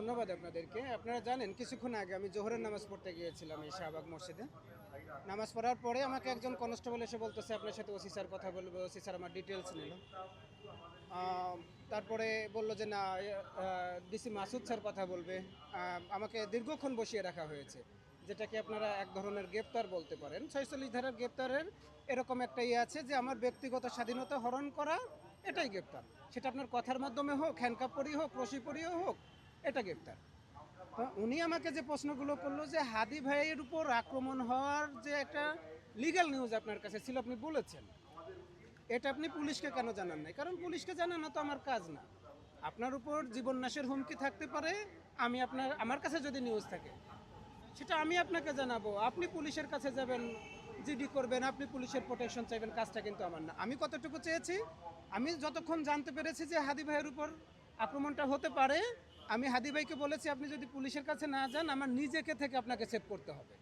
ধন্যবাদ আপনাদেরকে। আপনারা জানেন কিছুক্ষণ আগে আমি জোহরের নামাজ পড়তে গিয়েছিলাম এই শাহবাগ মসজিদে। নামাজ পড়ার পরে আমাকে একজন কনস্টেবল এসে বলতেছে আপনার সাথে ওসি স্যার কথা বলবে। ওসি স্যার আমার ডিটেলস নিল। তারপরে বলল যে না, ডিসি মাসুদ স্যার কথা বলবে। আমাকে দীর্ঘক্ষণ বসিয়ে রাখা হয়েছে, যেটাকে আপনারা এক ধরনের গ্রেপ্তার বলতে পারেন। 46 ধারার গ্রেপ্তারের এরকম একটা আছে যে আমার ব্যক্তিগত স্বাধীনতা হরণ করা, এটাই গ্রেপ্তার। সেটা আপনার কথার মাধ্যমে হোক, হ্যান্ডকাপ পরিয়ে হোক, রশি পরিয়ে হোক, এটা গ্রেপ্তার। তো উনি আমাকে যে প্রশ্নগুলো করলো যে হাদি ভাইয়ের উপর আক্রমণ হওয়ার যে একটা লিগ্যাল নিউজ আপনার কাছে ছিল, আপনি বলেছেন, এটা আপনি পুলিশকে কেন জানান নাই? কারণ পুলিশকে জানানো তো আমার কাজ না। আপনার উপর জীবন নাশের হুমকি থাকতে পারে, আমার কাছে যদি নিউজ থাকে সেটা আমি আপনাকে জানাবো। আপনি পুলিশের কাছে যাবেন, জিডি করবেন, আপনি পুলিশের প্রোটেকশন চাইবেন, কাজটা কিন্তু আমার না। আমি কতটুকু চেয়েছি, আমি যতক্ষণ জানতে পেরেছি যে হাদি ভাইয়ের উপর আক্রমণটা হতে পারে, আমি হাদি ভাইকে বলেছি আপনি যদি পুলিশের কাছে না যান, আমার নিজেকে থেকে আপনাকে সেভ করতে হবে।